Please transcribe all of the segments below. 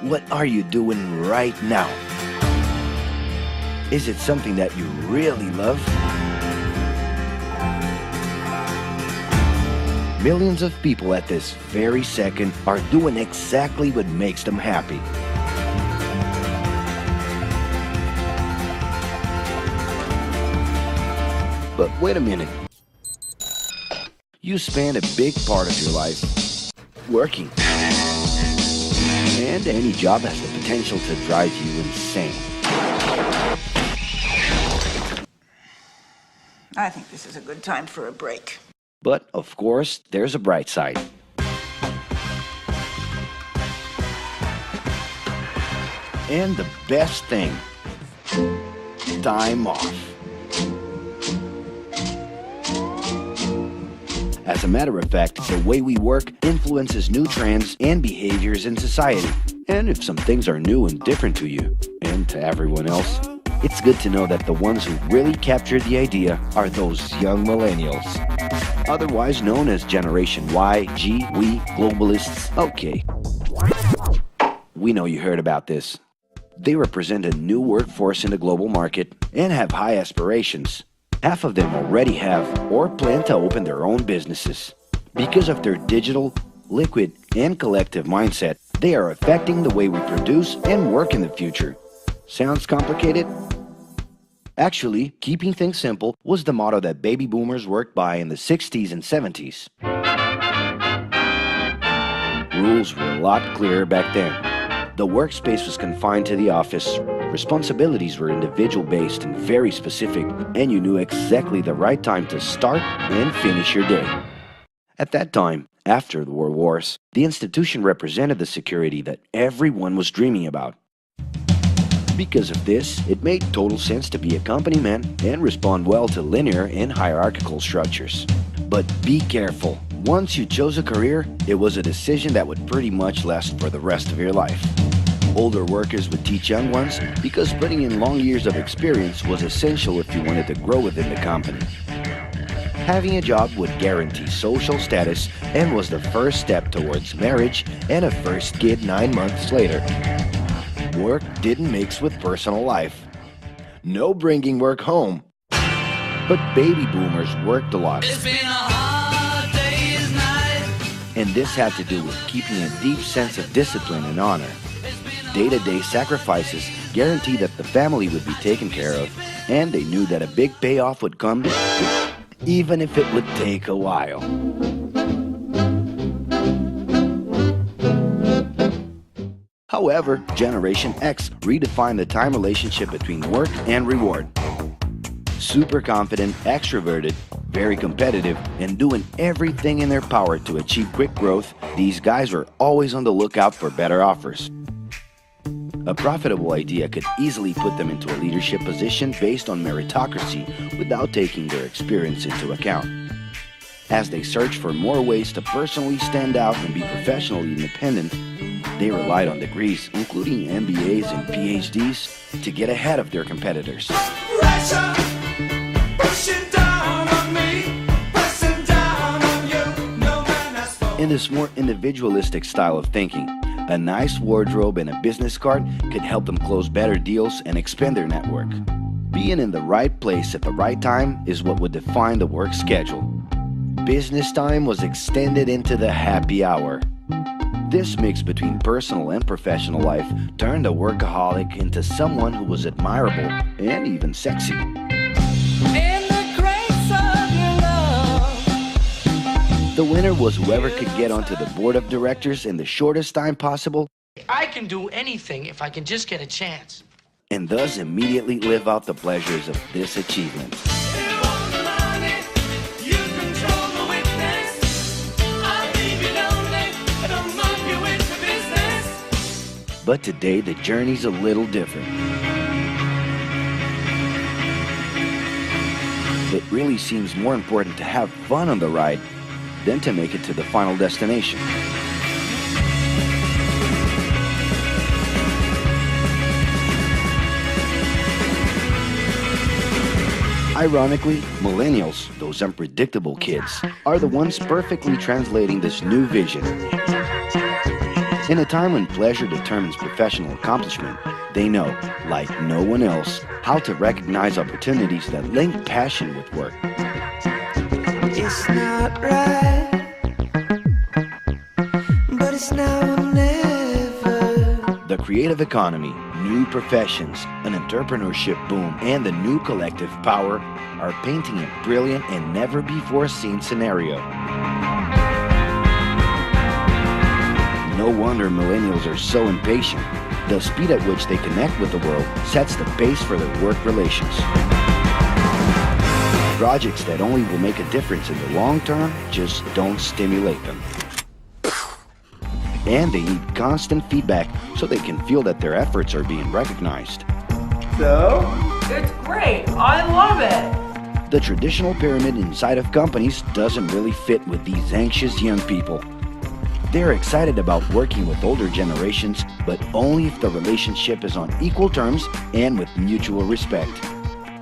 What are you doing right now? Is it something that you really love? Millions of people at this very second are doing exactly what makes them happy. But wait a minute. You spend a big part of your life working. And any job has the potential to drive you insane. I think this is a good time for a break. But, of course, there's a bright side. And the best thing, time off. As a matter of fact, the way we work influences new trends and behaviors in society. And if some things are new and different to you, and to everyone else, it's good to know that the ones who really captured the idea are those young millennials. Otherwise known as Generation Y, G, we, globalists. Okay. We know you heard about this. They represent a new workforce in the global market and have high aspirations. Half of them already have or plan to open their own businesses. Because of their digital, liquid, and collective mindset, they are affecting the way we produce and work in the future. Sounds complicated? Actually, keeping things simple was the motto that baby boomers worked by in the 60s and 70s. Rules were a lot clearer back then. The workspace was confined to the office. Responsibilities were individual-based and very specific, and you knew exactly the right time to start and finish your day. At that time, after the World Wars, the institution represented the security that everyone was dreaming about. Because of this, it made total sense to be a company man and respond well to linear and hierarchical structures. But be careful. Once you chose a career, it was a decision that would pretty much last for the rest of your life. Older workers would teach young ones because putting in long years of experience was essential if you wanted to grow within the company. Having a job would guarantee social status and was the first step towards marriage and a first kid 9 months later. Work didn't mix with personal life. No bringing work home. But baby boomers worked a lot. It's been a hard day's night. And this had to do with keeping a deep sense of discipline and honor. Day-to-day sacrifices guaranteed that the family would be taken care of, and they knew that a big payoff would come, even if it would take a while. However, Generation X redefined the time relationship between work and reward. Super confident, extroverted, very competitive, and doing everything in their power to achieve quick growth, these guys were always on the lookout for better offers. A profitable idea could easily put them into a leadership position based on meritocracy without taking their experience into account. As they searched for more ways to personally stand out and be professionally independent, they relied on degrees, including MBAs and PhDs, to get ahead of their competitors. Pressure, pushing down on me, pressing down on you. No man has spoken. In this more individualistic style of thinking, a nice wardrobe and a business card could help them close better deals and expand their network. Being in the right place at the right time is what would define the work schedule. Business time was extended into the happy hour. This mix between personal and professional life turned a workaholic into someone who was admirable and even sexy. In the grace of your love. The winner was whoever could get onto the board of directors in the shortest time possible, I can do anything if I can just get a chance. and thus immediately live out the pleasures of this achievement. You want the money, you control the witness. I'll leave you lonely, don't mock you into business. But today, the journey's a little different. It really seems more important to have fun on the ride than to make it to the final destination. Ironically, millennials, those unpredictable kids, are the ones perfectly translating this new vision. In a time when pleasure determines professional accomplishment, they know, like no one else, how to recognize opportunities that link passion with work. It's not right, but it's now or never. The creative economy, new professions, an entrepreneurship boom, and the new collective power are painting a brilliant and never-before-seen scenario. No wonder millennials are so impatient. The speed at which they connect with the world sets the pace for their work relations. Projects that only will make a difference in the long term just don't stimulate them. And they need constant feedback so they can feel that their efforts are being recognized. So? It's great. I love it. The traditional pyramid inside of companies doesn't really fit with these anxious young people. They're excited about working with older generations, but only if the relationship is on equal terms and with mutual respect.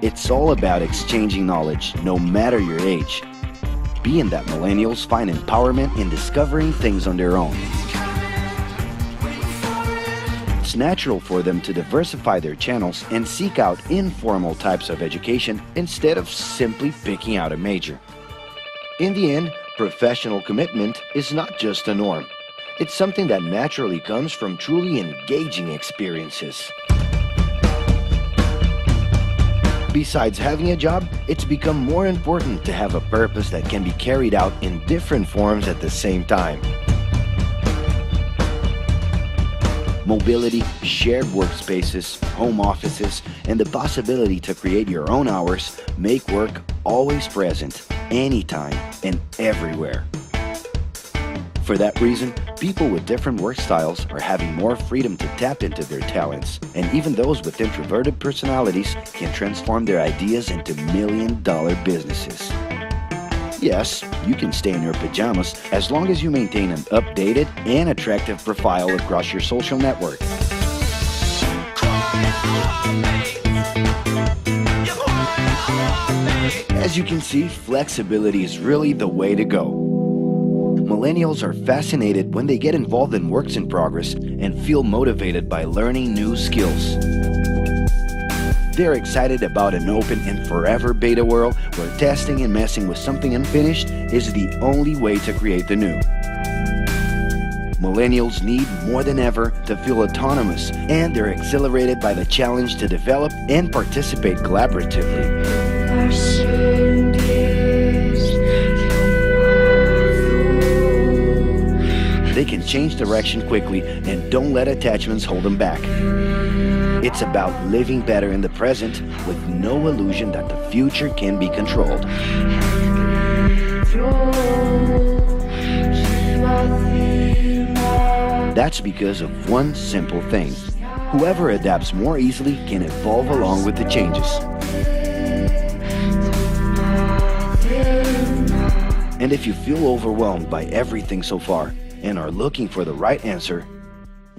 It's all about exchanging knowledge, no matter your age. Being that millennials find empowerment in discovering things on their own. It's natural for them to diversify their channels and seek out informal types of education instead of simply picking out a major. In the end, professional commitment is not just a norm. It's something that naturally comes from truly engaging experiences. Besides having a job, it's become more important to have a purpose that can be carried out in different forms at the same time. Mobility, shared workspaces, home offices, and the possibility to create your own hours make work always present, anytime and everywhere. For that reason, people with different work styles are having more freedom to tap into their talents, and even those with introverted personalities can transform their ideas into million-dollar businesses. Yes, you can stay in your pajamas as long as you maintain an updated and attractive profile across your social network. As you can see, flexibility is really the way to go. Millennials are fascinated when they get involved in works in progress and feel motivated by learning new skills. They're excited about an open and forever beta world where testing and messing with something unfinished is the only way to create the new. Millennials need more than ever to feel autonomous, and they're exhilarated by the challenge to develop and participate collaboratively. They can change direction quickly and don't let attachments hold them back. It's about living better in the present with no illusion that the future can be controlled. That's because of one simple thing. Whoever adapts more easily can evolve along with the changes. And if you feel overwhelmed by everything so far and are looking for the right answer,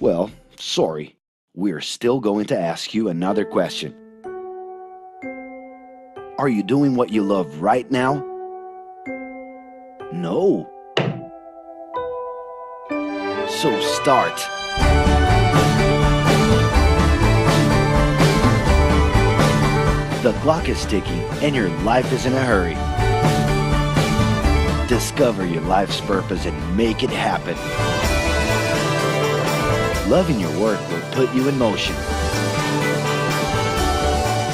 well, sorry. We're still going to ask you another question. Are you doing what you love right now? No. So start. The clock is ticking and your life is in a hurry. Discover your life's purpose and make it happen. Loving your work will put you in motion.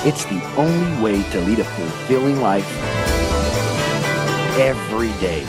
It's the only way to lead a fulfilling life every day.